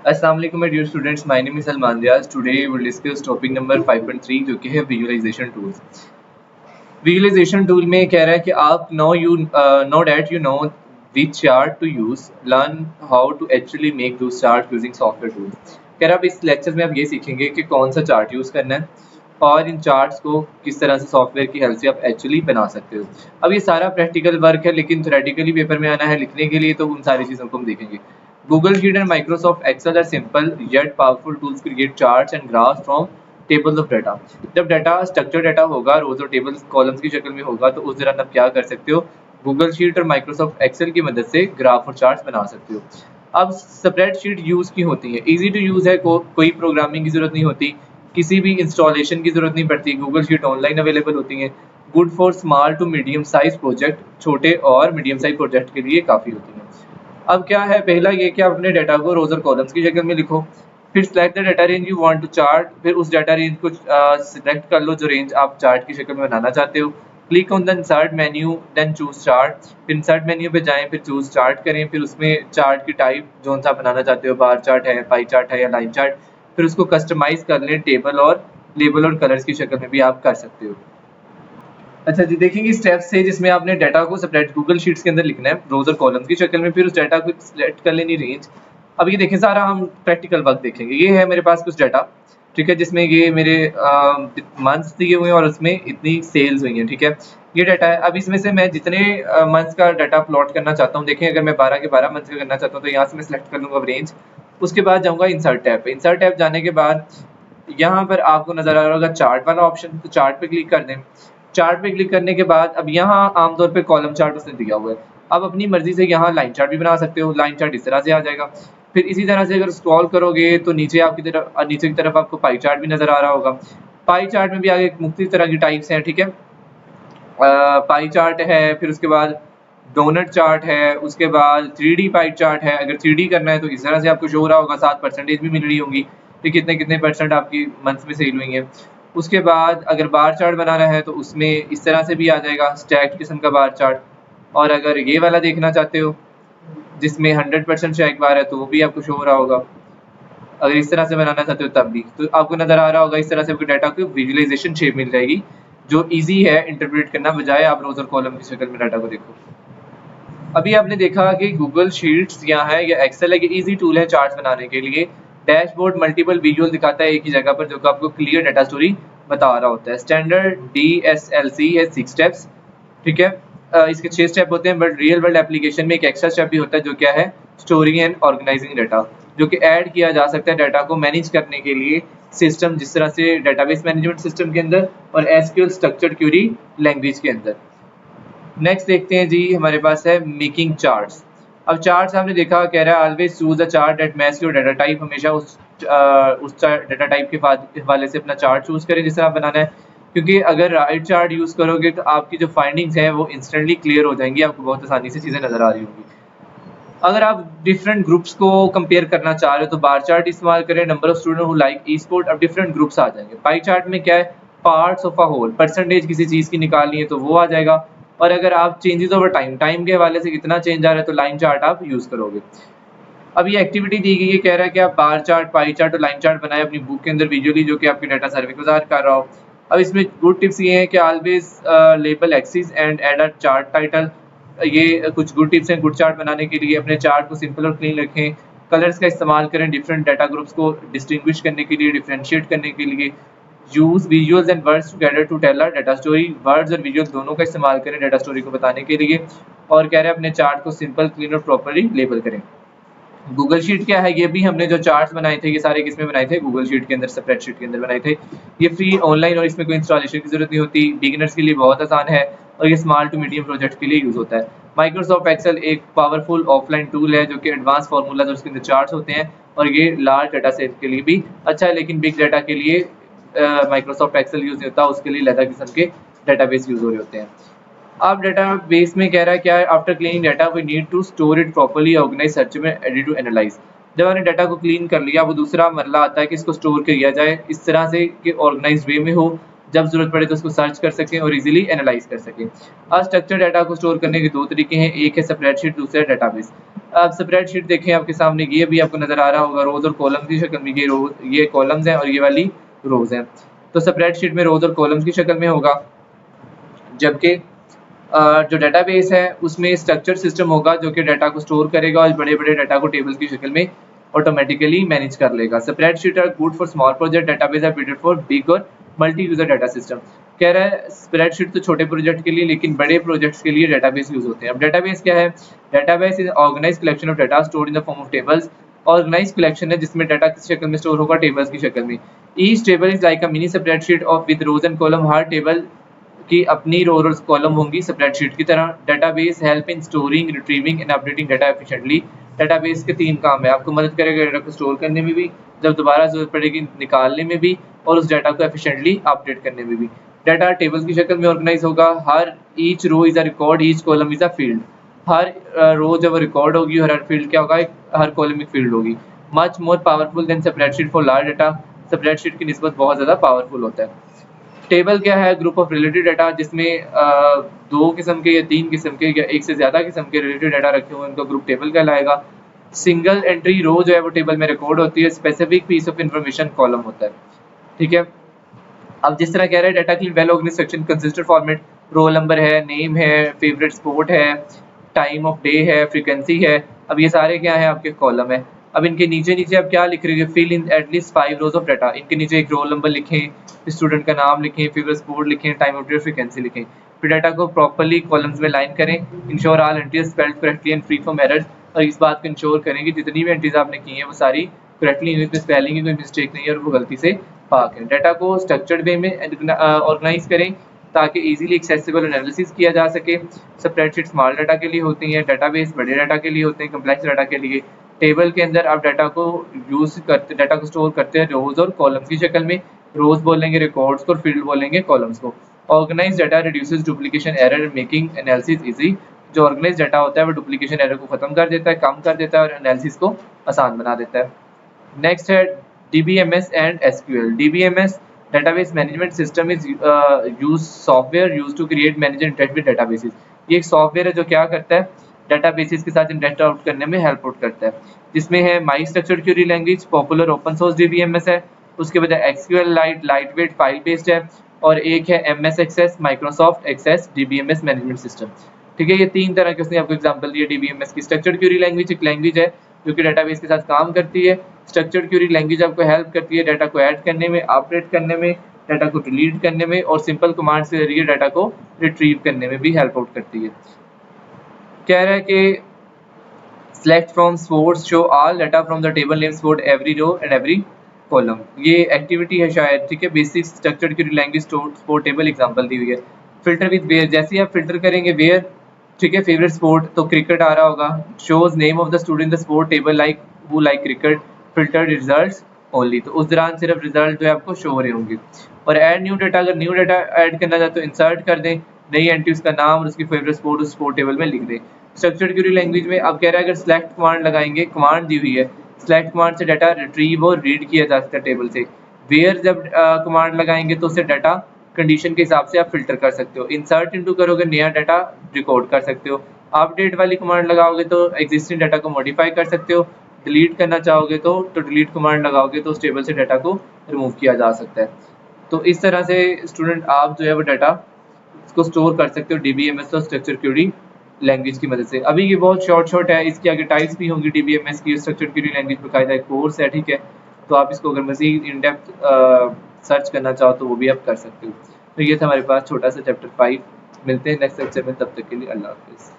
अस्सलाम वालेकुम my dear students, my name is Salman Riyaz. Today we will discuss topic number 5.3 जो कि है विजुअलाइजेशन टूल्स। विजुअलाइजेशन टूल में कह रहा है कि आप know that you know which chart to use, learn how to actually make those chart using software tools. कह रहा है अब इस लेक्चर में आप ये सीखेंगे कि कौन सा चार्ट यूज करना है और इन चार्ट्स को किस तरह से सॉफ्टवेयर की हेल्प से आप एक्चुअली बना सकते हो। अब ये सारा प्रैक्टिकल वर्क है, लेकिन थ्योरेटिकली पेपर में आना है लिखने के लिए, तो उन सारी चीज़ों को हम देखेंगे। Google Sheet and Microsoft Excel are simple yet powerful tools to create charts and graphs from tables of data। जब डाटा स्ट्रक्चर डाटा होगा, रोज और टेबल्स कॉलम्स की शक्ल में होगा, तो उस दौरान आप क्या कर सकते हो, गूगल शीट और माइक्रोसॉफ्ट एक्सेल की मदद से ग्राफ और चार्ट्स बना सकते हो। अब स्प्रेडशीट यूज की होती है, इजी टू यूज है, कोई प्रोग्रामिंग की जरूरत नहीं होती, किसी भी इंस्टॉलेशन की जरूरत नहीं पड़ती। गूगल शीट ऑनलाइन अवेलेबल होती है, good for small to medium size project, छोटे और मीडियम साइज प्रोजेक्ट के लिए काफ़ी होती है। अब क्या है, पहला ये कि आप अपने डाटा को रोज और कॉलम्स की शक्ल में लिखो, फिर select the data range you want to chart, फिर उस डाटा रेंज को सिलेक्ट कर लो जो रेंज आप चार्ट की शक्ल में बनाना चाहते हो। Click on the insert menu, then choose chart, फिर इंसर्ट मेन्यू पे जाएं, फिर चूज चार्ट करें, फिर उसमें चार्ट की टाइप जो सा बनाना चाहते हो, बार चार्ट है, पाई चार्ट है या लाइन चार्ट, फिर उसको कस्टमाइज कर लें टेबल और लेबल और कलर्स की शक्ल में भी आप कर सकते हो। अच्छा जी, देखेंगे स्टेप्स है जिसमें आपने डाटा को सेपरेट गूगल शीट्स के अंदर लिखना है रोज और कॉलम्स की शक्ल में, फिर उस डाटा को सिलेक्ट कर लेनी रेंज। अब ये देखें, सारा हम प्रैक्टिकल वर्क देखेंगे। ये है मेरे पास कुछ डाटा, ठीक है, जिसमें ये मेरे मंथ्स दिए हुए हैं और उसमें इतनी सेल्स हुई हैं, ठीक है, ये डाटा है। अब इसमें से मैं जितने मंथ्स का डाटा प्लॉट करना चाहता हूँ, देखें अगर मैं 12 के 12 मंथ्स का करना चाहता हूँ तो यहाँ से मैं सिलेक्ट कर लूँगा रेंज। उसके बाद जाऊँगा इंसर्ट टैब पे, इंसर्ट टैब जाने के बाद यहाँ पर आपको नजर आ रहा होगा चार्ट वाला ऑप्शन, तो चार्ट पे क्लिक कर दें। चार्ट पे क्लिक करने के बाद अब यहाँ आमतौर पे कॉलम चार्ट उसने दिया हुआ है, अब अपनी मर्जी से यहाँ लाइन चार्ट भी बना सकते हो, लाइन चार्ट इस तरह से आ जाएगा। फिर इसी तरह से अगर स्क्रॉल करोगे तो नीचे आपकी तरफ नीचे की तरफ आपको पाई चार्ट भी नजर आ रहा होगा। पाई चार्ट में भी आगे मुख्तलिफ तरह की टाइप्स हैं, ठीक है। पाई चार्ट है, फिर उसके बाद डोनट चार्ट है, उसके बाद 3D पाई चार्ट है। अगर 3D करना है तो इस तरह से आपको शो हो रहा होगा, 7% भी मिल रही होंगी कि कितने कितने परसेंट आपकी मंथ में सेल हुई है। उसके बाद अगर बार चार्ट बनाना है तो उसमें इस तरह से भी आ जाएगा, स्टैक्ड किस्म का बार चार्ट। और अगर ये वाला देखना चाहते हो जिसमें 100% स्टैक बार है, तो वो भी आपको शो हो रहा होगा। अगर इस तरह से बनाना चाहते हो तब भी, तो आपको नजर आ रहा होगा इस तरह से आपको डाटा को विजुअलाइजेशन शेप मिल जाएगी, जो इजी है इंटरप्रेट करना, बजाय आप रोज और कॉलम की शक्ल में डाटा को देखो। अभी आपने देखा कि गूगल शीट्स यहाँ है या एक्सेल है, ये इजी टूल है चार्ट्स बनाने के लिए। डैशबोर्ड मल्टीपल विजुअल दिखाता है एक ही जगह पर, जो कि आपको क्लियर डाटा स्टोरी बता रहा होता है। स्टैंडर्ड DSLC है 6 स्टेप्स, ठीक है। इसके 6 स्टेप होते हैं, बट रियल वर्ल्ड एप्लीकेशन में एक एक्स्ट्रा स्टेप भी होता है जो क्या है, स्टोरिंग एंड ऑर्गेनाइजिंग डाटा, जो कि ऐड किया जा सकता है डाटा को मैनेज करने के लिए सिस्टम, जिस तरह से डेटाबेस मैनेजमेंट सिस्टम के अंदर और एसक्यूएल स्ट्रक्चर्ड क्वेरी लैंग्वेज के अंदर। नेक्स्ट देखते हैं जी, हमारे पास है मेकिंग चार्ट्स। अब चार्ट्स आपने देखा, कह रहा है always choose a chart that match your data type, हमेशा उस डाटा टाइप के हवाले से अपना चार्ट चूज करें जिस तरह बनाना है, क्योंकि अगर राइट चार्ट यूज करोगे तो आपकी जो फाइंडिंग्स हैं वो इंस्टेंटली क्लियर हो जाएंगी, आपको बहुत आसानी से चीजें नजर आ रही होंगी। अगर आप डिफरेंट ग्रुप्स को कंपेयर करना चाह रहे हो तो बार चार्ट इस्तेमाल करें, number of student who like each sport, अब डिफरेंट ग्रुप्स आ जाएंगे। पाई चार्ट में क्या है, parts of a whole, percentage किसी चीज की निकालनी है तो वो आ जाएगा। और अगर आप चेंजेस ओवर टाइम, टाइम के हवाले से कितना चेंज आ रहा है, तो लाइन चार्ट आप यूज करोगे। अब ये एक्टिविटी दी गई है, कह रहा है कि आप बार चार्ट, पाई चार्ट और लाइन चार्ट बनाए अपनी बुक के अंदर विजुअली, जो कि आपके डाटा सर्वे को ज़ाहिर कर रहा हो। अब इसमें गुड टिप्स ये हैं कि always label axis and add a chart title. ये कुछ गुड टिप्स हैं गुड चार्ट बनाने के लिए। अपने चार्ट को सिंपल और क्लीन रखें। कलर्स का इस्तेमाल करें डिफरेंट डाटा ग्रुप्स को डिस्टिंग्विश करने के लिए, डिफरेंशिएट करने के लिए। Use visuals and words together to tell a data story, words और विजुअल्स दोनों का इस्तेमाल करें डाटा स्टोरी को बताने के लिए। और कह रहे हैं अपने चार्ट को सिंपल, क्लीन और प्रॉपरली लेबल करें। गूगल शीट क्या है, ये भी हमने जो चार्ट्स बनाए थे ये सारे किसमें बनाए थे, गूगल शीट के अंदर, स्प्रेडशीट के अंदर बनाए थे। ये फ्री ऑनलाइन और इसमें कोई इंस्टॉलेशन की जरूरत नहीं होती, बिगिनर्स के लिए बहुत आसान है और ये स्मॉल टू मीडियम प्रोजेक्ट के लिए यूज होता है। माइक्रोसॉफ्ट एक्सेल एक पावरफुल ऑफलाइन टूल है जो कि एडवांस फार्मूलाज और उसके अंदर चार्ट्स होते हैं, और ये लार्ज डाटा सेट के लिए भी अच्छा है, लेकिन बिग डाटा के लिए माइक्रोसॉफ्ट एक्सेल यूज नहीं होता, उसके लिए अलग किस्म के डाटाबेस यूज हो रहे होते हैं। अब डेटाबेस में कह रहा है क्या है, after cleaning data we need to store it properly, organise, search में, एडिट टू एनालाइज। जब हमने डाटा को क्लीन कर लिया, वो दूसरा मरला आता है कि इसको स्टोर किया जाए इस तरह से कि ऑर्गेनाइज वे में हो, जब जरूरत पड़े तो उसको सर्च कर सकें और इजीली एनालाइज कर सकें। अनस्ट्रक्चर्ड डाटा को स्टोर करने के दो तरीके हैं, एक है स्प्रेडशीट, दूसरा है डेटाबेस। आप स्प्रेडशीट देखें आपके सामने, ये भी आपको नजर आ रहा होगा रोज और कॉलम की शक्ल में, ये कॉलम्स हैं और ये वाली रोज हैं। तो स्प्रेडशीट में रोज और कॉलम्स की शक्ल में होगा, जबकि जो डेटाबेस है उसमें स्ट्रक्चर सिस्टम होगा जो कि डाटा को स्टोर करेगा और बड़े बड़े डाटा को टेबल्स की शक्ल में ऑटोमेटिकली मैनेज कर लेगा। Spreadsheet are good for small project, database are better for big और मल्टी यूजर डाटा सिस्टम। कह रहा है स्प्रेडशीट तो छोटे प्रोजेक्ट के लिए, लेकिन बड़े प्रोजेक्ट्स के लिए डेटाबेस यूज होते हैं। अब डेटाबेस क्या है? Database is organise collection of data stored in the form of tables. Organise collection है जिसमें डाटा किस शक्ल में स्टोर होगा? टेबल्स की शक्ल में। Each table is like a mini spreadsheet of with rows and column. हर टेबल की अपनी रो और कॉलम होंगी स्प्रेडशीट की तरह। Database help in storing, retrieving and updating data efficiently. Database के 3 काम है, आपको मदद करेगा डाटा को स्टोर करने में भी, जब दोबारा जरूरत पड़ेगी निकालने में भी, और उस डाटा को एफिशिएंटली अपडेट करने में भी। डाटा टेबल्स की शक्ल में ऑर्गेनाइज होगा। हर each row is a record, each column is a field. हर रो जब रिकॉर्ड होगी और हर फील्ड क्या होगा? हर कॉलम एक फील्ड होगी। Much more powerful than spreadsheet for large data. Spreadsheet की निस्बत बहुत ज्यादा पावरफुल होता है। टेबल क्या है? ग्रुप ऑफ रिलेटेड डाटा, जिसमें 2 किस्म के या 3 किस्म के या एक से ज्यादा किस्म के रिलेटेड डाटा रखे हुए हैं, उनका ग्रुप टेबल कहलाएगा। सिंगल एंट्री रो जो है वो टेबल में रिकॉर्ड होती है, specific piece of information column होता है। ठीक है, अब जिस तरह कह रहे हैं डाटा की well organised structure consistent format, roll number है, नेम है, फेवरेट स्पोर्ट है, टाइम ऑफ डे है, फ्रीक्वेंसी है। अब ये सारे क्या है? आपके कॉलम है। अब इनके नीचे नीचे आप क्या लिख रहे हैं? Fill in at least 5 rows of data. इनके नीचे एक रोल नंबर लिखें, स्टूडेंट का नाम लिखें, फेवरेट स्पोर्ट लिखें, टाइम ऑफ डे, फ्रीक्वेंसी लिखें। फिर डाटा को प्रॉपर्ली कॉलम्स में लाइन करें। Ensure all entries spelled correctly and free from errors. और इस बात को इंश्योर करें कि जितनी भी एंट्रीज आपने की हैं वो सारी करेक्टली, इसमें स्पेलिंग की कोई मिस्टेक नहीं है और वो गलती से पाक है। डाटा को स्ट्रक्चर्ड वे में ऑर्गेनाइज करें ताकि इजीली एक्सेसिबल एनालिसिस किया जा सके। स्प्रेडशीट स्मॉल डाटा के लिए होती हैं, डाटाबेस बड़े डाटा के लिए होते हैं, कम्प्लेक्स डाटा के लिए। टेबल के अंदर आप डाटा को डाटा को स्टोर करते हैं रोज और कॉलम्स की शक्ल में। रोज बोलेंगे रिकॉर्ड्स को और फील्ड बोलेंगे कॉलम्स को। Organise data reduces duplication error, making analysis easy. जो ऑर्गेनाइज डाटा होता है वो डुप्लीकेशन एरर को खत्म कर देता है, कम कर देता है और एनालिसिस को आसान बना देता है। नेक्स्ट है DBMS and SQL. DBMS database management system is use software used to create, manage and interact with databases. ये एक सॉफ्टवेयर है जो क्या करता है? डेटाबेसेस के साथ इंटरेक्ट आउट करने में हेल्प आउट करता है, जिसमें है my structured query language, popular open source DBMS है, उसके बाद SQL lightweight file based है, और एक है MS access, Microsoft access DBMS management system. ठीक है, ये 3 तरह के उसने आपको एग्जांपल दिए DBMS की। स्ट्रक्चर्ड क्वेरी लैंग्वेज एक लैंग्वेज है जो कि डेटाबेस के साथ काम करती है। स्ट्रक्चर्ड क्वेरी लैंग्वेज आपको हेल्प करती है डाटा को ऐड करने में, अपडेट करने में, डाटा को डिलीट करने में, और सिंपल कमांड से जरिए डाटा को रिट्रीव करने में भी हेल्प आउट करती है। कह रहा है कि select from sports, show all data from the table names for every row and every column। ये एक्टिविटी है शायद। ठीक है, basic structured query language support table example दी हुई है। फिल्टर विद वेयर, जैसे ही आप फिल्टर करेंगे वेयर, ठीक है, फेवरेट स्पोर्ट तो क्रिकेट आ रहा होगा। Shows name of the student the sport table like who like cricket, filtered results only, तो उस दौरान सिर्फ रिजल्ट जो है आपको शो हो रहे होंगे। और ऐड न्यू डाटा, अगर न्यू डाटा ऐड करना चाहते हो इंसर्ट कर दें, नई एंट्री उसका नाम और उसकी फेवरेट स्पोर्ट उस स्पोर्ट टेबल में लिख दें। स्ट्रक्चर्ड क्वेरी लैंग्वेज में अब कह रहा है अगर सिलेक्ट कमांड लगाएंगे, कमांड दी हुई है, सिलेक्ट कमांड से डाटा रिट्रीव और रीड किया जा सकता है टेबल से। वेयर जब कमांड लगाएंगे तो उससे डाटा कंडीशन के हिसाब से आप फिल्टर कर सकते हो। इंसर्ट इनटू करोगे नया डाटा रिकॉर्ड कर सकते हो। अपडेट वाली कमांड लगाओगे तो एग्जिस्टिंग डाटा को मॉडिफाई कर सकते हो। डिलीट करना चाहोगे तो डिलीट कमांड लगाओगे तो उस टेबल से डाटा को रिमूव किया जा सकता है। तो इस तरह से स्टूडेंट आप जो है वो डाटा को स्टोर कर सकते हो DBMS और स्ट्रक्चर क्वेरी लैंग्वेज की मदद से। अभी ये बहुत शॉर्ट है, इसके आगे टाइप्स भी होंगी DBMS की। स्ट्रक्चर्ड क्वेरी लैंग्वेज बकायदा एक कोर्स है, ठीक है, तो आप इसको अगर मज़ीद इन डेप्थ सर्च करना चाहो तो वो भी आप कर सकते हो। तो ये था हमारे पास छोटा सा चैप्टर 5। मिलते हैं नेक्स्ट लेक्चर में, तब तक के लिए अल्लाह हाफिज़।